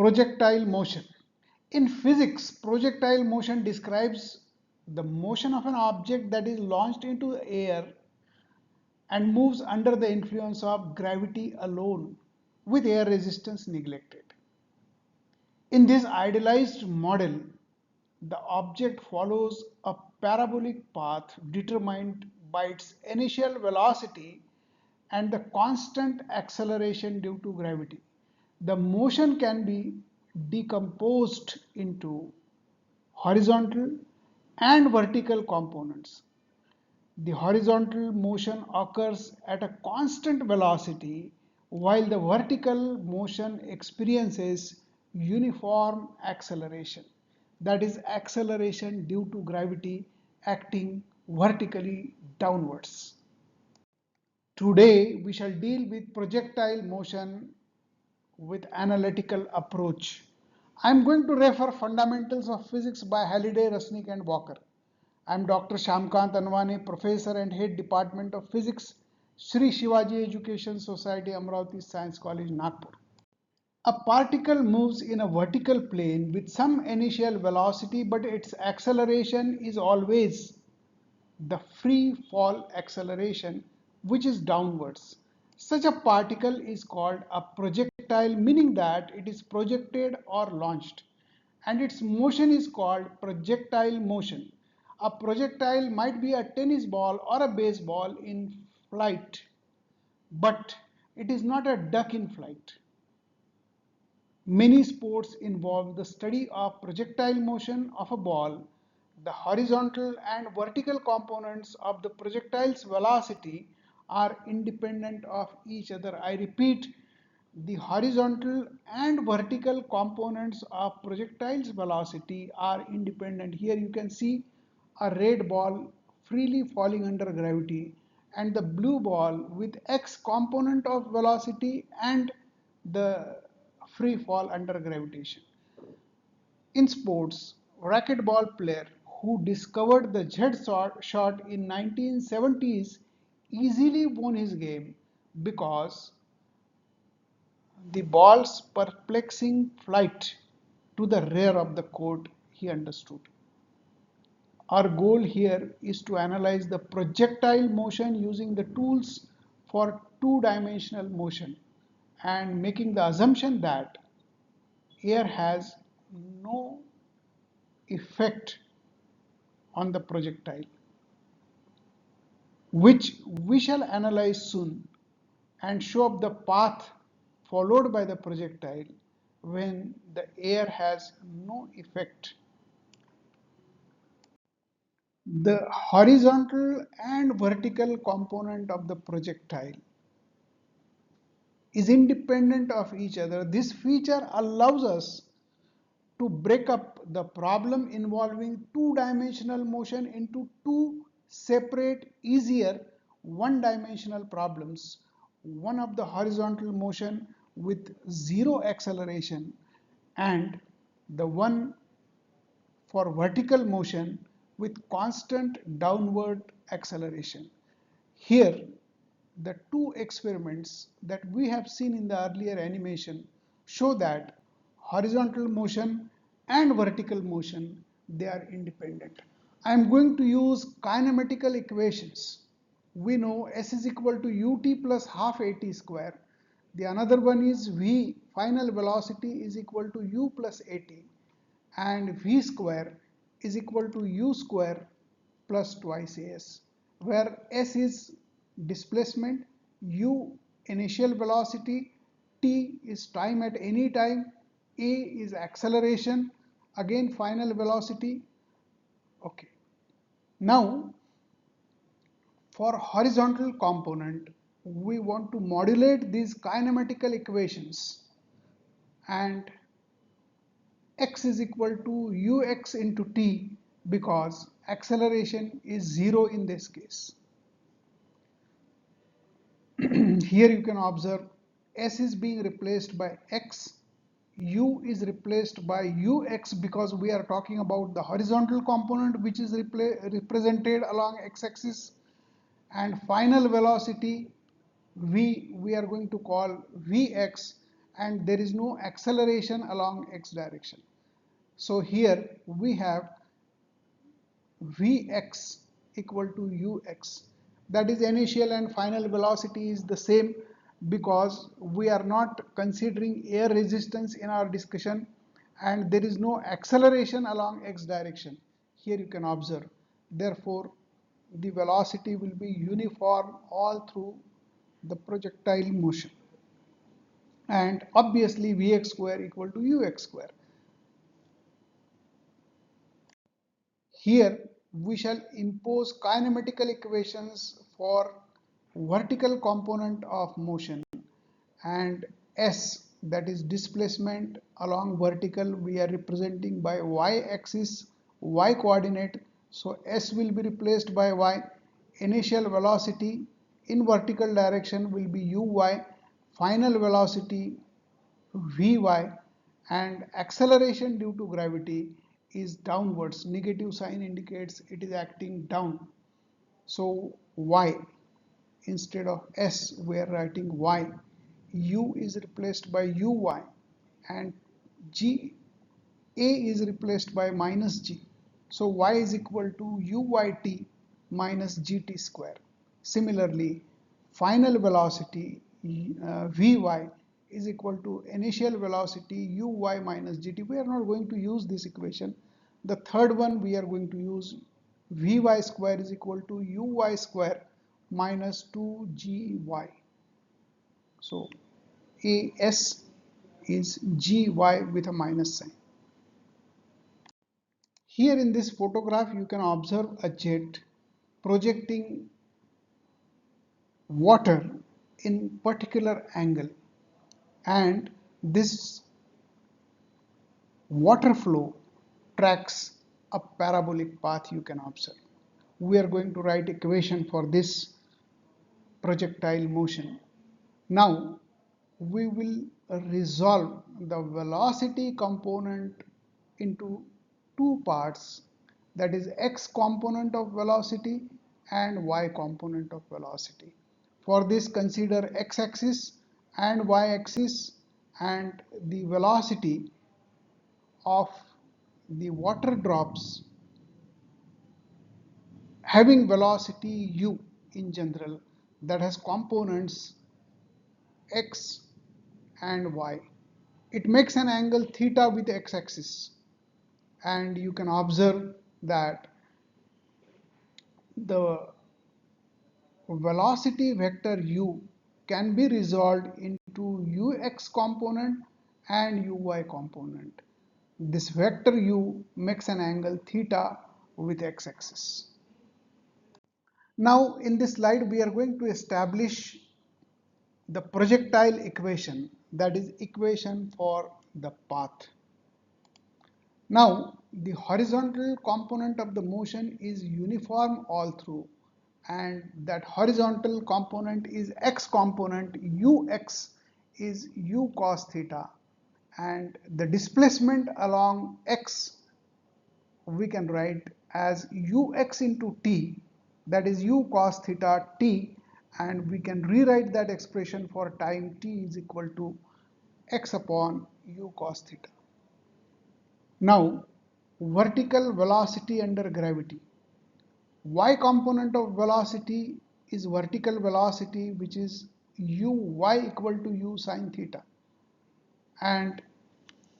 Projectile motion. In physics, projectile motion describes the motion of an object that is launched into the air and moves under the influence of gravity alone, with air resistance neglected. In this idealized model, the object follows a parabolic path determined by its initial velocity and the constant acceleration due to gravity. The motion can be decomposed into horizontal and vertical components. The horizontal motion occurs at a constant velocity while the vertical motion experiences uniform acceleration. That is acceleration due to gravity acting vertically downwards. Today we shall deal with projectile motion with analytical approach. I am going to refer Fundamentals of Physics by Halliday, Rusnick and Walker. I am Dr. Shyamkant Anwane, Professor and Head Department of Physics, Sri Shivaji Education Society, Amravati Science College, Nagpur. A particle moves in a vertical plane with some initial velocity, but its acceleration is always the free fall acceleration, which is downwards. Such a particle is called a projectile, meaning that it is projected or launched, and its motion is called projectile motion. A projectile might be a tennis ball or a baseball in flight, but it is not a duck in flight. Many sports involve the study of projectile motion of a ball. The horizontal and vertical components of the projectile's velocity are independent of each other. I repeat, the horizontal and vertical components of projectile's velocity are independent. Here you can see a red ball freely falling under gravity and the blue ball with x component of velocity and the free fall under gravitation. In sports, racquetball player who discovered the shot in 1970s easily won his game because the ball's perplexing flight to the rear of the court he understood. Our goal here is to analyze the projectile motion using the tools for two-dimensional motion and making the assumption that air has no effect on the projectile, which we shall analyze soon and show up the path followed by the projectile when the air has no effect. The horizontal and vertical component of the projectile is independent of each other. This feature allows us to break up the problem involving two-dimensional motion into two separate, easier one-dimensional problems. One of the horizontal motion with zero acceleration and the one for vertical motion with constant downward acceleration. Here, the two experiments that we have seen in the earlier animation show that horizontal motion and vertical motion, they are independent. I am going to use kinematical equations. We know S is equal to ut plus half at square. The another one is v, final velocity, is equal to u plus at, and v square is equal to u square plus twice as, where s is displacement, u initial velocity, t is time at any time, a is acceleration, again final velocity. Okay. Now for horizontal component, we want to modulate these kinematical equations, and x is equal to ux into t because acceleration is 0 in this case. Here you can observe s is being replaced by x, u is replaced by ux because we are talking about the horizontal component which is represented along x-axis, and final velocity v we are going to call vx, and there is no acceleration along x direction. So here we have Vx equal to ux. That is, initial and final velocity is the same because we are not considering air resistance in our discussion, and there is no acceleration along x direction. Here you can observe. Therefore, the velocity will be uniform all through the projectile motion. And obviously Vx square equal to ux square. Here we shall impose kinematical equations for vertical component of motion, and S, that is displacement along vertical, we are representing by y-axis, y coordinate. So S will be replaced by y. Initial velocity in vertical direction will be uy, final velocity Vy, and acceleration due to gravity is downwards. Negative sign indicates it is acting down. So y, instead of s we are writing y. U is replaced by uy, and g a is replaced by minus g. So y is equal to uyt minus gt square. Similarly, final velocity vy is equal to initial velocity uy minus gt. We are not going to use this equation. The third one we are going to use vy square is equal to uy square minus 2gy. So as is gy with a minus sign. Here in this photograph you can observe a jet projecting water in particular angle, and this water flow tracks a parabolic path you can observe. We are going to write equation for this projectile motion. Now we will resolve the velocity component into two parts, that is x component of velocity and y component of velocity. For this, consider x-axis and y-axis, and the velocity of the water drops having velocity u in general, that has components x and y. It makes an angle theta with x-axis, and you can observe that the velocity vector u can be resolved into ux component and uy component. This vector u makes an angle theta with x-axis. Now in this slide we are going to establish the projectile equation, that is equation for the path. Now the horizontal component of the motion is uniform all through, and that horizontal component is x component, ux is u cos theta, and the displacement along x we can write as ux into t, that is u cos theta t, and we can rewrite that expression for time t is equal to x upon u cos theta. Now, vertical velocity under gravity. Y component of velocity is vertical velocity, which is uy equal to u sine theta. And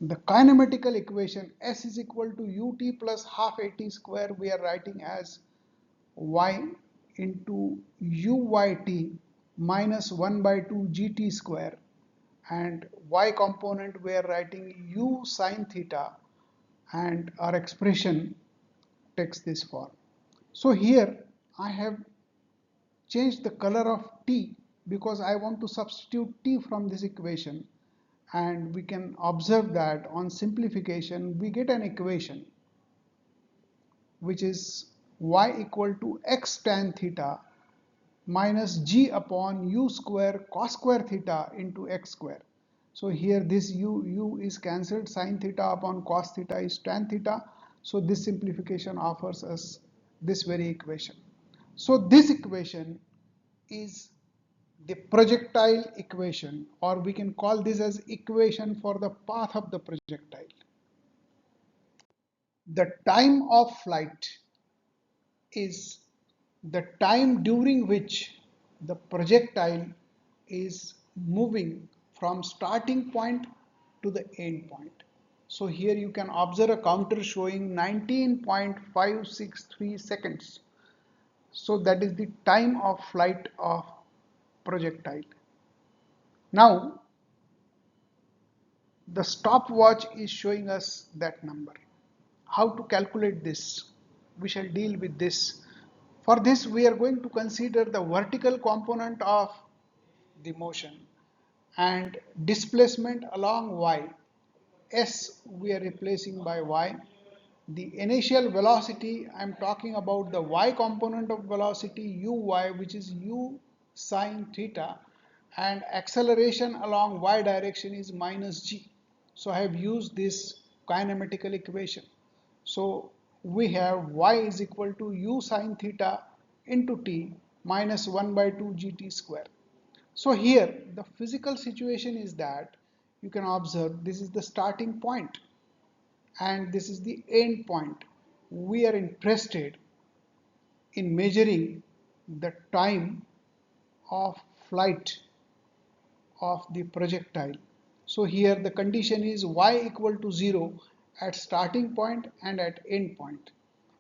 the kinematical equation S is equal to ut plus half at square we are writing as y into uyt minus 1 by 2 gt square, and y component we are writing u sine theta, and our expression takes this form. So here I have changed the color of t because I want to substitute t from this equation, and we can observe that on simplification we get an equation which is y equal to x tan theta minus g upon u square cos square theta into x square. So here this u is cancelled, sin theta upon cos theta is tan theta. So this simplification offers us this very equation. So this equation is the projectile equation, or we can call this as equation for the path of the projectile. The time of flight is the time during which the projectile is moving from starting point to the end point. So here you can observe a counter showing 19.563 seconds. So that is the time of flight of projectile. Now the stopwatch is showing us that number. How to calculate this? We shall deal with this. For this, we are going to consider the vertical component of the motion and displacement along y. S we are replacing by y. The initial velocity, I am talking about the y component of velocity uy, which is u sine theta, and acceleration along y direction is minus g. So I have used this kinematical equation. So we have y is equal to u sine theta into t minus 1 by 2 gt square. So here the physical situation is that you can observe this is the starting point and this is the end point. We are interested in measuring the time of flight of the projectile. So here the condition is y equal to 0 at starting point and at end point.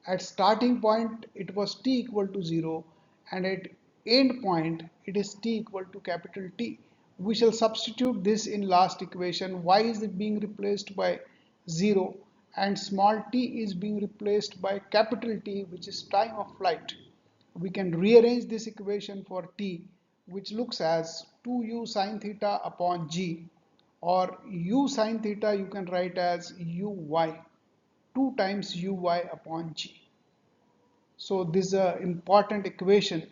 At starting point it was t equal to 0 and at end point it is t equal to capital T. We shall substitute this in last equation. Y is being replaced by 0 and small t is being replaced by capital T, which is time of flight. We can rearrange this equation for t, which looks as 2u sine theta upon g, or u sine theta you can write as uy, 2 times uy upon g. So this is an important equation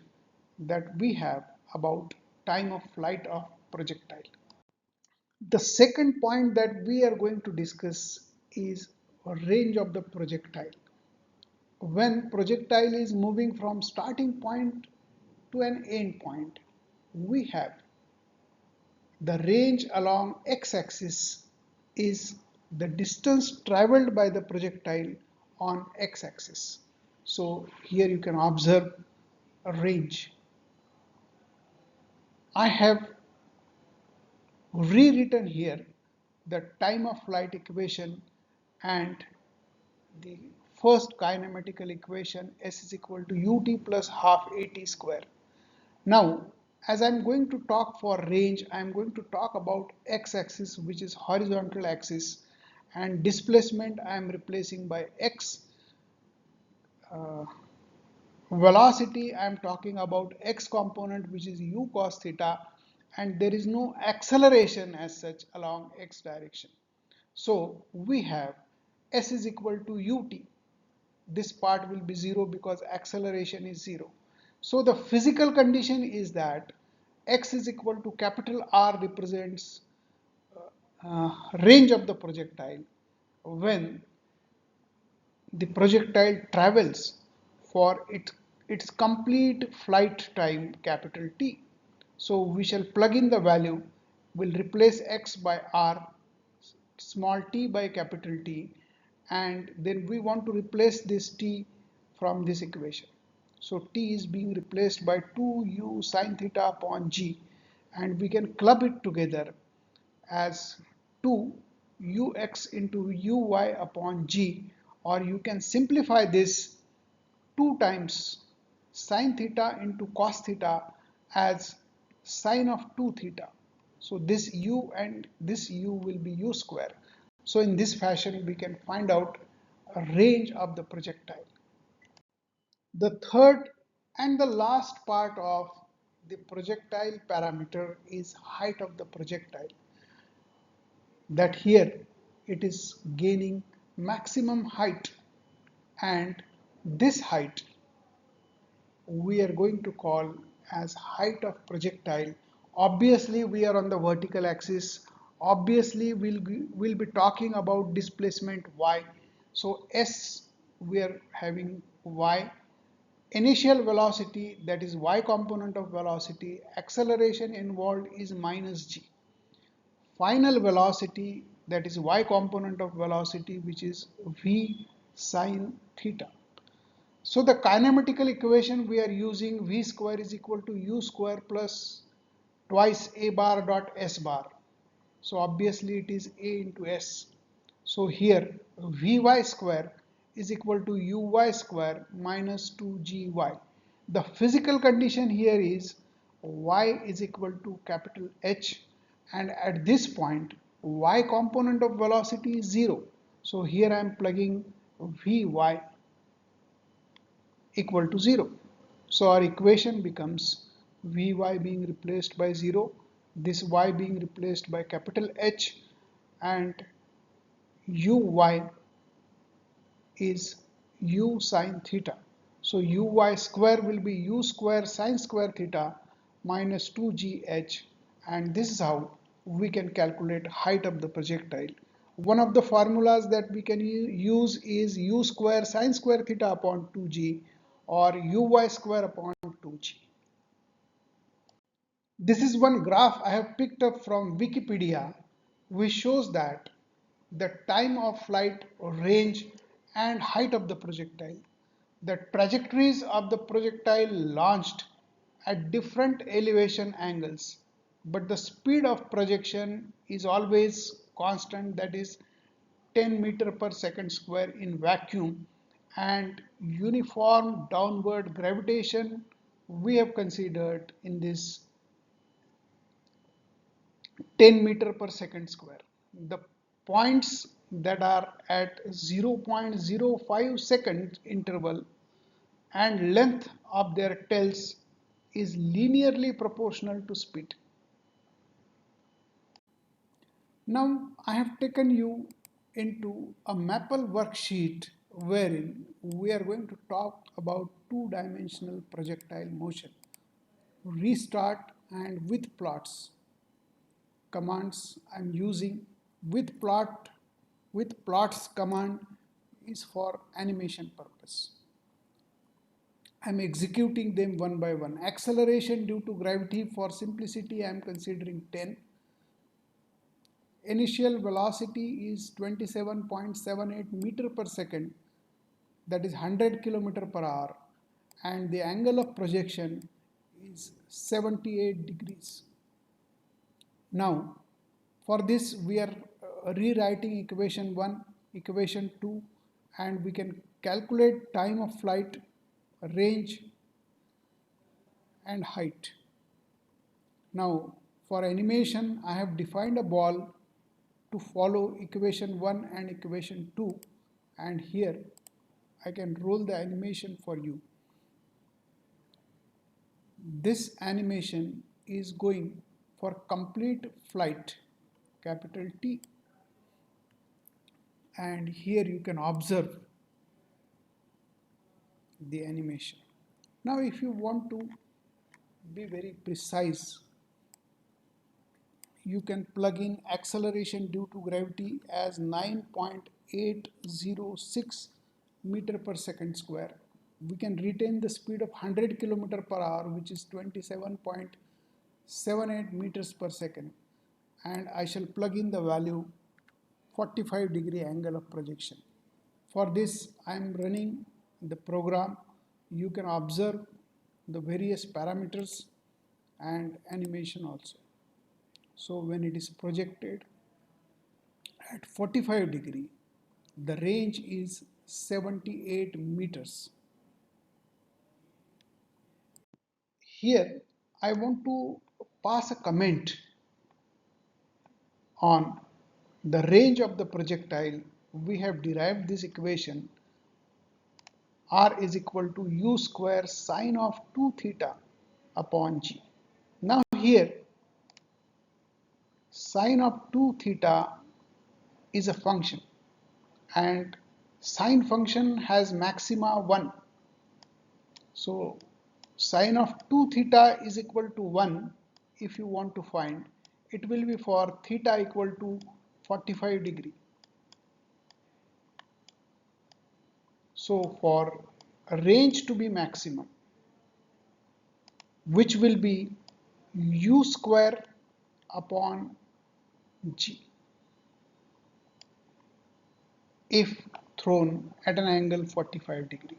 that we have about time of flight of projectile. The second point that we are going to discuss is range of the projectile. When projectile is moving from starting point to an end point, we have the range along x-axis is the distance traveled by the projectile on x-axis. So here you can observe a range. I have rewritten here the time of flight equation and the first kinematical equation s is equal to ut plus half at square. Now, as I'm going to talk for range, I'm going to talk about x-axis, which is horizontal axis, and displacement I'm replacing by x. Uh, Velocity I'm talking about x component, which is u cos theta, and there is no acceleration as such along x direction. So we have s is equal to ut. This part will be 0 because acceleration is 0. So the physical condition is that x is equal to capital R represents range of the projectile when the projectile travels for its complete flight time capital T. So we shall plug in the value, will replace x by R, small t by capital T, and then we want to replace this t from this equation. So t is being replaced by 2u sine theta upon g, and we can club it together as 2 ux into uy upon g, or you can simplify this 2 times sine theta into cos theta as sine of 2 theta. So this u and this u will be u square. So in this fashion we can find out a range of the projectile. The third and the last part of the projectile parameter is height of the projectile. That here it is gaining maximum height, and this height we are going to call as height of projectile. Obviously we are on the vertical axis. Obviously we'll be talking about displacement y. So s we are having y initial velocity, that is y component of velocity, acceleration involved is minus g. Final velocity, that is y component of velocity, which is v sine theta. So the kinematical equation we are using, v square is equal to u square plus twice a bar dot s bar. So obviously it is a into s. So here Vy square is equal to Uy square minus 2Gy. The physical condition here is y is equal to capital H, and at this point y component of velocity is 0. So here I am plugging Vy equal to 0. So our equation becomes Vy being replaced by 0, this y being replaced by capital H, and Uy is u sine theta. So Uy square will be u square sine square theta minus 2gh, and this is how we can calculate height of the projectile. One of the formulas that we can use is u square sine square theta upon 2g or uy square upon 2g. This is one graph I have picked up from Wikipedia, which shows that the time of flight, range, and height of the projectile. The trajectories of the projectile launched at different elevation angles, but the speed of projection is always constant, that is 10 meter per second square in vacuum, and uniform downward gravitation we have considered in this 10 meter per second square. The points that are at 0.05 second interval and length of their tails is linearly proportional to speed. Now I have taken you into a Maple worksheet wherein we are going to talk about two-dimensional projectile motion, restart and with plots. Commands I'm using with plots command is for animation purpose. I'm executing them one by one. Acceleration due to gravity, for simplicity I'm considering 10. Initial velocity is 27.78 meter per second, that is 100 kilometer per hour, and the angle of projection is 78 degrees. Now for this we are rewriting equation 1, equation 2, and we can calculate time of flight, range, and height. Now for animation I have defined a ball to follow equation 1 and equation 2, and here I can roll the animation for you. This animation is going for complete flight, capital T, and here you can observe the animation. Now if you want to be very precise, you can plug in acceleration due to gravity as 9.806 meter per second square. We can retain the speed of 100 kilometer per hour, which is 27.78 meters per second, and I shall plug in the value 45-degree angle of projection. For this I am running the program. You can observe the various parameters and animation also. So when it is projected at 45 degree, the range is 78 meters. Here I want to pass a comment on the range of the projectile. We have derived this equation r is equal to u square sine of 2 theta upon g. Now here sine of 2 theta is a function, and sine function has maxima 1. So sine of 2 theta is equal to 1. If you want to find, it will be for theta equal to 45 degree. So for range to be maximum, which will be u square upon g if thrown at an angle 45 degree.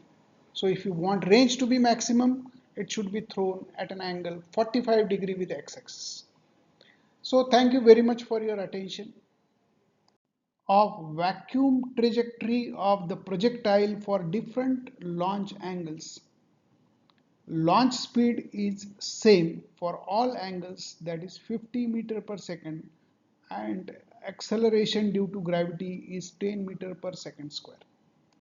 So if you want range to be maximum, it should be thrown at an angle 45 degree with x-axis. So thank you very much for your attention. Of vacuum trajectory of the projectile for different launch angles. Launch speed is same for all angles, that is 50 meter per second, and acceleration due to gravity is 10 meter per second square.